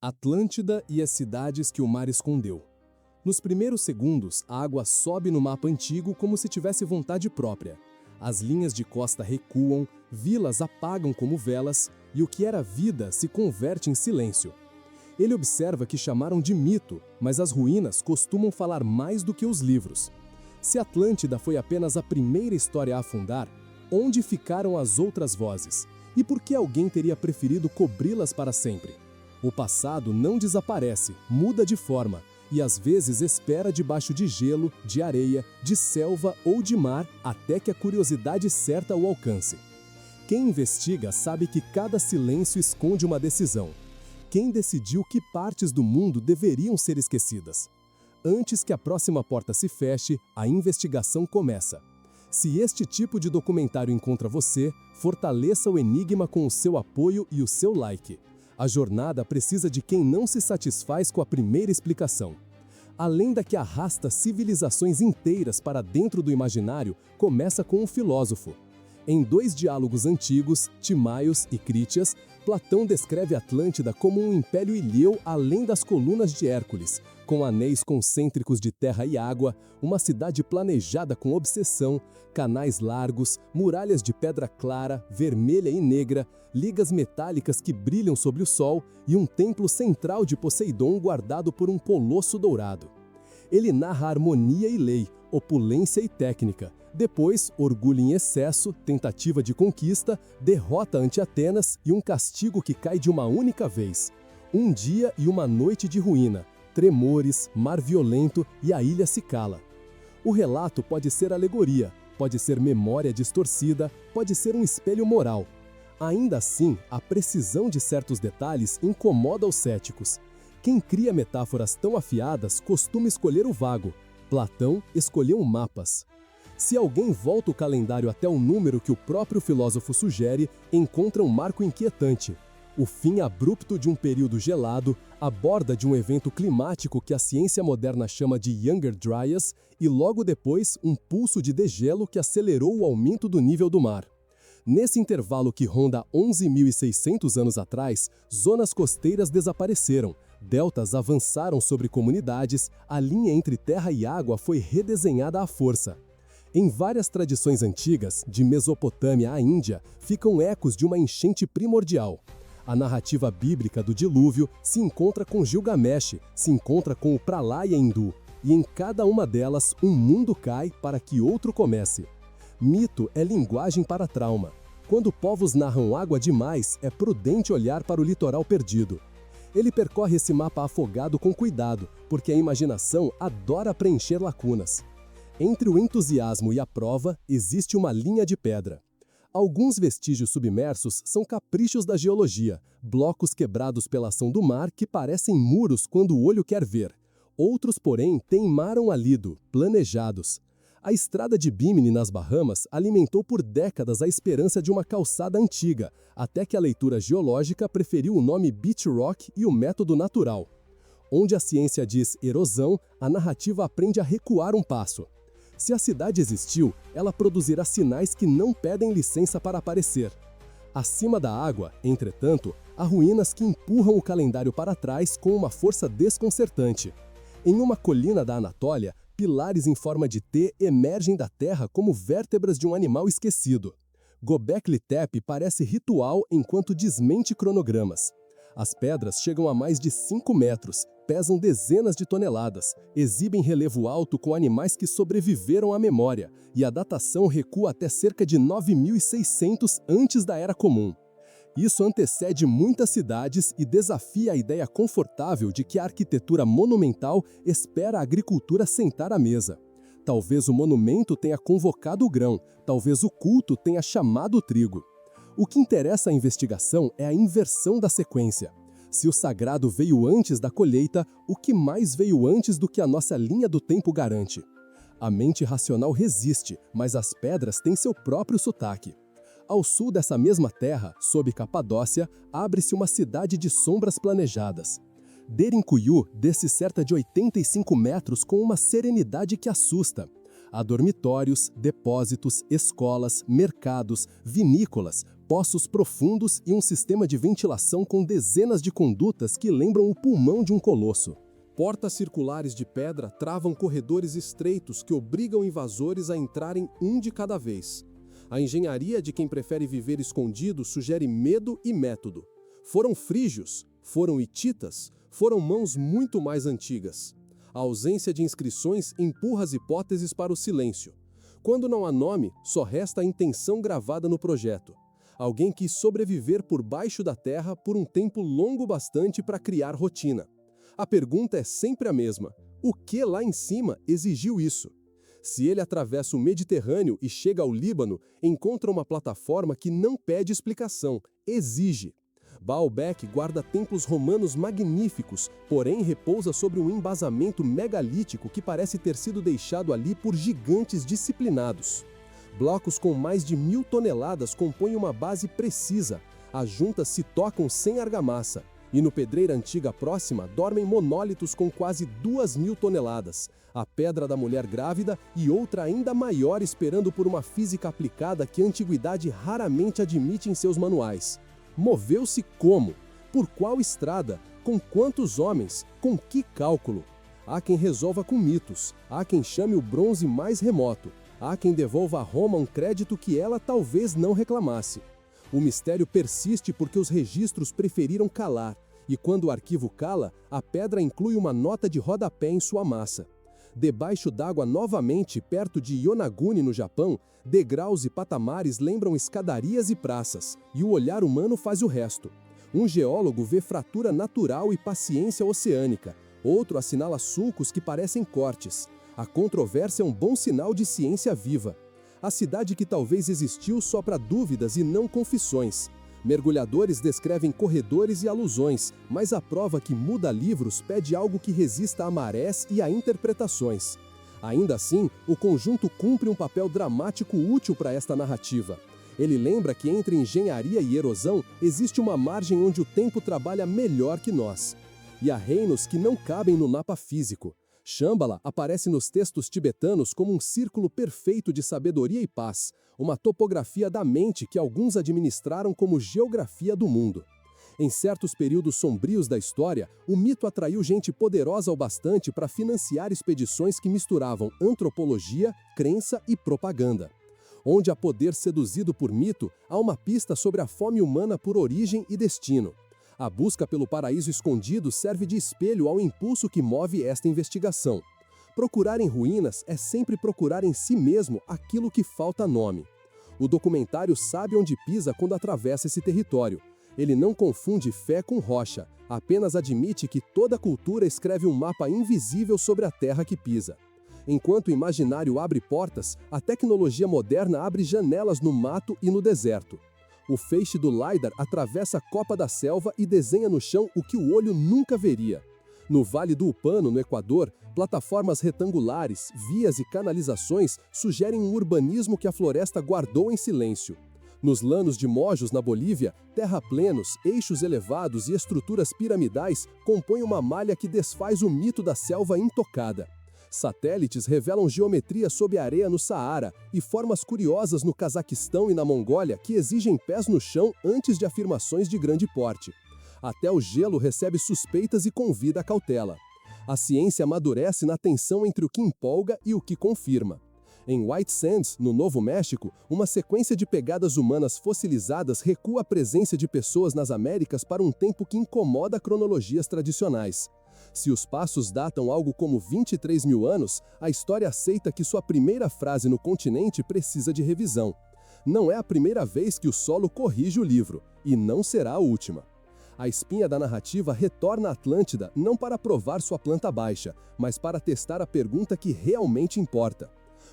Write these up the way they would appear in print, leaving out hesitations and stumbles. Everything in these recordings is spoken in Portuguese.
Atlântida e as cidades que o mar escondeu. Nos primeiros segundos, a água sobe no mapa antigo como se tivesse vontade própria. As linhas de costa recuam, vilas apagam como velas, e o que era vida se converte em silêncio. Ele observa que chamaram de mito, mas as ruínas costumam falar mais do que os livros. Se Atlântida foi apenas a primeira história a afundar, onde ficaram as outras vozes? E por que alguém teria preferido cobri-las para sempre? O passado não desaparece, muda de forma, e às vezes espera debaixo de gelo, de areia, de selva ou de mar até que a curiosidade certa o alcance. Quem investiga sabe que cada silêncio esconde uma decisão. Quem decidiu que partes do mundo deveriam ser esquecidas? Antes que a próxima porta se feche, a investigação começa. Se este tipo de documentário encontra você, fortaleça o enigma com o seu apoio e o seu like. A jornada precisa de quem não se satisfaz com a primeira explicação. A lenda que arrasta civilizações inteiras para dentro do imaginário começa com um filósofo. Em dois diálogos antigos, Timaios e Crítias, Platão descreve Atlântida como um império ilheu além das colunas de Hércules, com anéis concêntricos de terra e água, uma cidade planejada com obsessão, canais largos, muralhas de pedra clara, vermelha e negra, ligas metálicas que brilham sobre o sol e um templo central de Poseidon guardado por um colosso dourado. Ele narra harmonia e lei, opulência e técnica. Depois, orgulho em excesso, tentativa de conquista, derrota ante Atenas e um castigo que cai de uma única vez. Um dia e uma noite de ruína, tremores, mar violento e a ilha se cala. O relato pode ser alegoria, pode ser memória distorcida, pode ser um espelho moral. Ainda assim, a precisão de certos detalhes incomoda os céticos. Quem cria metáforas tão afiadas costuma escolher o vago. Platão escolheu mapas. Se alguém volta o calendário até o número que o próprio filósofo sugere, encontra um marco inquietante. O fim abrupto de um período gelado, a borda de um evento climático que a ciência moderna chama de Younger Dryas, e logo depois um pulso de degelo que acelerou o aumento do nível do mar. Nesse intervalo que ronda 11.600 anos atrás, zonas costeiras desapareceram, deltas avançaram sobre comunidades, a linha entre terra e água foi redesenhada à força. Em várias tradições antigas, de Mesopotâmia à Índia, ficam ecos de uma enchente primordial. A narrativa bíblica do dilúvio se encontra com Gilgamesh, se encontra com o Pralaya hindu, e em cada uma delas um mundo cai para que outro comece. Mito é linguagem para trauma. Quando povos narram água demais, é prudente olhar para o litoral perdido. Ele percorre esse mapa afogado com cuidado, porque a imaginação adora preencher lacunas. Entre o entusiasmo e a prova, existe uma linha de pedra. Alguns vestígios submersos são caprichos da geologia, blocos quebrados pela ação do mar que parecem muros quando o olho quer ver. Outros, porém, teimaram alido, planejados. A estrada de Bimini nas Bahamas alimentou por décadas a esperança de uma calçada antiga, até que a leitura geológica preferiu o nome Beach Rock e o método natural. Onde a ciência diz erosão, a narrativa aprende a recuar um passo. Se a cidade existiu, ela produzirá sinais que não pedem licença para aparecer. Acima da água, entretanto, há ruínas que empurram o calendário para trás com uma força desconcertante. Em uma colina da Anatólia, pilares em forma de T emergem da terra como vértebras de um animal esquecido. Göbekli Tepe parece ritual enquanto desmente cronogramas. As pedras chegam a mais de 5 metros, pesam dezenas de toneladas, exibem relevo alto com animais que sobreviveram à memória, e a datação recua até cerca de 9.600 antes da Era Comum. Isso antecede muitas cidades e desafia a ideia confortável de que a arquitetura monumental espera a agricultura sentar à mesa. Talvez o monumento tenha convocado o grão, talvez o culto tenha chamado o trigo. O que interessa à investigação é a inversão da sequência. Se o sagrado veio antes da colheita, o que mais veio antes do que a nossa linha do tempo garante? A mente racional resiste, mas as pedras têm seu próprio sotaque. Ao sul dessa mesma terra, sob Capadócia, abre-se uma cidade de sombras planejadas. Derinkuyu desce certa de 85 metros com uma serenidade que assusta. Há dormitórios, depósitos, escolas, mercados, vinícolas, poços profundos e um sistema de ventilação com dezenas de condutas que lembram o pulmão de um colosso. Portas circulares de pedra travam corredores estreitos que obrigam invasores a entrarem um de cada vez. A engenharia de quem prefere viver escondido sugere medo e método. Foram frígios, foram hititas, foram mãos muito mais antigas. A ausência de inscrições empurra as hipóteses para o silêncio. Quando não há nome, só resta a intenção gravada no projeto. Alguém quis sobreviver por baixo da terra por um tempo longo bastante para criar rotina. A pergunta é sempre a mesma: o que lá em cima exigiu isso? Se ele atravessa o Mediterrâneo e chega ao Líbano, encontra uma plataforma que não pede explicação, exige. Baalbek guarda templos romanos magníficos, porém repousa sobre um embasamento megalítico que parece ter sido deixado ali por gigantes disciplinados. Blocos com mais de 1000 toneladas compõem uma base precisa. As juntas se tocam sem argamassa. E no Pedreira Antiga próxima dormem monólitos com quase 2000 toneladas. A pedra da mulher grávida e outra ainda maior esperando por uma física aplicada que a antiguidade raramente admite em seus manuais. Moveu-se como? Por qual estrada? Com quantos homens? Com que cálculo? Há quem resolva com mitos, há quem chame o bronze mais remoto, há quem devolva a Roma um crédito que ela talvez não reclamasse. O mistério persiste porque os registros preferiram calar, e quando o arquivo cala, a pedra inclui uma nota de rodapé em sua massa. Debaixo d'água novamente, perto de Yonaguni, no Japão, degraus e patamares lembram escadarias e praças, e o olhar humano faz o resto. Um geólogo vê fratura natural e paciência oceânica, outro assinala sulcos que parecem cortes. A controvérsia é um bom sinal de ciência viva. A cidade que talvez existiu só para dúvidas e não confissões. Mergulhadores descrevem corredores e alusões, mas a prova que muda livros pede algo que resista a marés e a interpretações. Ainda assim, o conjunto cumpre um papel dramático útil para esta narrativa. Ele lembra que entre engenharia e erosão existe uma margem onde o tempo trabalha melhor que nós. E há reinos que não cabem no mapa físico. Shambhala aparece nos textos tibetanos como um círculo perfeito de sabedoria e paz, uma topografia da mente que alguns administraram como geografia do mundo. Em certos períodos sombrios da história, o mito atraiu gente poderosa o bastante para financiar expedições que misturavam antropologia, crença e propaganda. Onde há poder seduzido por mito, há uma pista sobre a fome humana por origem e destino. A busca pelo paraíso escondido serve de espelho ao impulso que move esta investigação. Procurar em ruínas é sempre procurar em si mesmo aquilo que falta nome. O documentário sabe onde pisa quando atravessa esse território. Ele não confunde fé com rocha, apenas admite que toda cultura escreve um mapa invisível sobre a terra que pisa. Enquanto o imaginário abre portas, a tecnologia moderna abre janelas no mato e no deserto. O feixe do LiDAR atravessa a copa da selva e desenha no chão o que o olho nunca veria. No Vale do Upano, no Equador, plataformas retangulares, vias e canalizações sugerem um urbanismo que a floresta guardou em silêncio. Nos Llanos de Mojos, na Bolívia, terraplenos, eixos elevados e estruturas piramidais compõem uma malha que desfaz o mito da selva intocada. Satélites revelam geometria sob a areia no Saara e formas curiosas no Cazaquistão e na Mongólia que exigem pés no chão antes de afirmações de grande porte. Até o gelo recebe suspeitas e convida a cautela. A ciência amadurece na tensão entre o que empolga e o que confirma. Em White Sands, no Novo México, uma sequência de pegadas humanas fossilizadas recua a presença de pessoas nas Américas para um tempo que incomoda cronologias tradicionais. Se os passos datam algo como 23 mil anos, a história aceita que sua primeira frase no continente precisa de revisão. Não é a primeira vez que o solo corrige o livro, e não será a última. A espinha da narrativa retorna à Atlântida não para provar sua planta baixa, mas para testar a pergunta que realmente importa.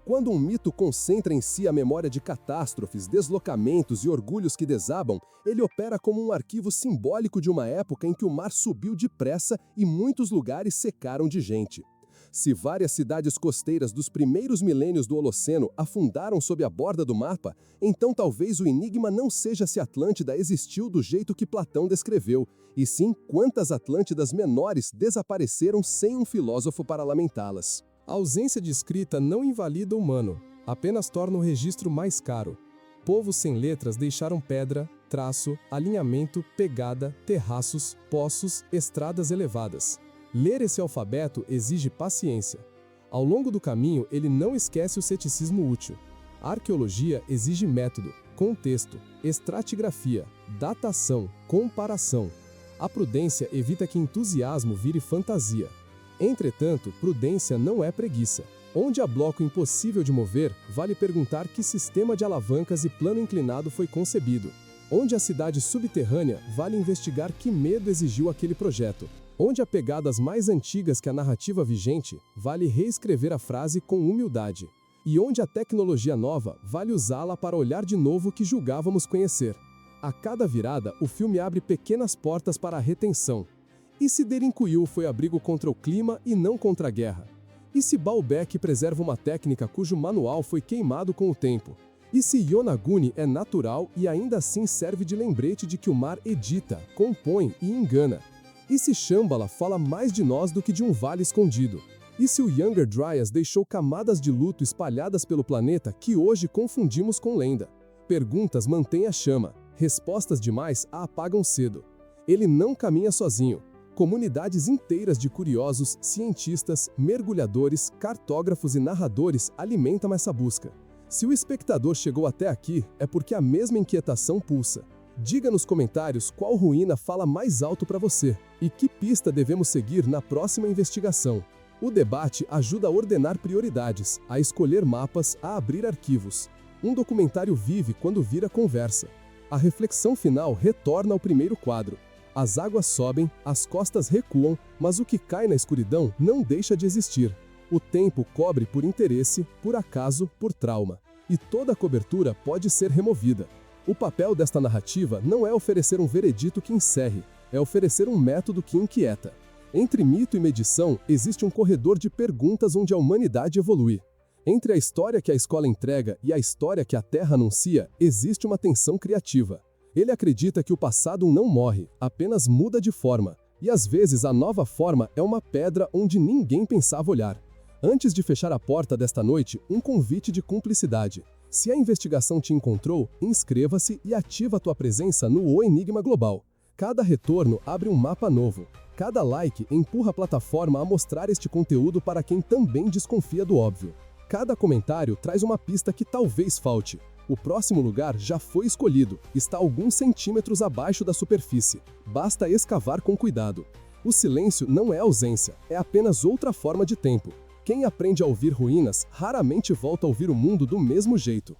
Quando um mito concentra em si a memória de catástrofes, deslocamentos e orgulhos que desabam, ele opera como um arquivo simbólico de uma época em que o mar subiu depressa e muitos lugares secaram de gente. Se várias cidades costeiras dos primeiros milênios do Holoceno afundaram sob a borda do mapa, então talvez o enigma não seja se a Atlântida existiu do jeito que Platão descreveu, e sim quantas Atlântidas menores desapareceram sem um filósofo para lamentá-las. A ausência de escrita não invalida o humano, apenas torna o registro mais caro. Povos sem letras deixaram pedra, traço, alinhamento, pegada, terraços, poços, estradas elevadas. Ler esse alfabeto exige paciência. Ao longo do caminho, ele não esquece o ceticismo útil. A arqueologia exige método, contexto, estratigrafia, datação, comparação. A prudência evita que entusiasmo vire fantasia. Entretanto, prudência não é preguiça. Onde há bloco impossível de mover, vale perguntar que sistema de alavancas e plano inclinado foi concebido. Onde há cidade subterrânea, vale investigar que medo exigiu aquele projeto. Onde há pegadas mais antigas que a narrativa vigente, vale reescrever a frase com humildade. E onde há tecnologia nova, vale usá-la para olhar de novo o que julgávamos conhecer. A cada virada, o filme abre pequenas portas para a retenção. E se Derinkuyu foi abrigo contra o clima e não contra a guerra? E se Baalbek preserva uma técnica cujo manual foi queimado com o tempo? E se Yonaguni é natural e ainda assim serve de lembrete de que o mar edita, compõe e engana? E se Shambhala fala mais de nós do que de um vale escondido? E se o Younger Dryas deixou camadas de luto espalhadas pelo planeta que hoje confundimos com lenda? Perguntas mantêm a chama, respostas demais a apagam cedo. Ele não caminha sozinho. Comunidades inteiras de curiosos, cientistas, mergulhadores, cartógrafos e narradores alimentam essa busca. Se o espectador chegou até aqui, é porque a mesma inquietação pulsa. Diga nos comentários qual ruína fala mais alto para você e que pista devemos seguir na próxima investigação. O debate ajuda a ordenar prioridades, a escolher mapas, a abrir arquivos. Um documentário vive quando vira conversa. A reflexão final retorna ao primeiro quadro. As águas sobem, as costas recuam, mas o que cai na escuridão não deixa de existir. O tempo cobre por interesse, por acaso, por trauma. E toda a cobertura pode ser removida. O papel desta narrativa não é oferecer um veredito que encerre, é oferecer um método que inquieta. Entre mito e medição, existe um corredor de perguntas onde a humanidade evolui. Entre a história que a escola entrega e a história que a Terra anuncia, existe uma tensão criativa. Ele acredita que o passado não morre, apenas muda de forma. E às vezes a nova forma é uma pedra onde ninguém pensava olhar. Antes de fechar a porta desta noite, um convite de cumplicidade. Se a investigação te encontrou, inscreva-se e ativa a tua presença no O Enigma Global. Cada retorno abre um mapa novo. Cada like empurra a plataforma a mostrar este conteúdo para quem também desconfia do óbvio. Cada comentário traz uma pista que talvez falte. O próximo lugar já foi escolhido, está alguns centímetros abaixo da superfície. Basta escavar com cuidado. O silêncio não é ausência, é apenas outra forma de tempo. Quem aprende a ouvir ruínas, raramente volta a ouvir o mundo do mesmo jeito.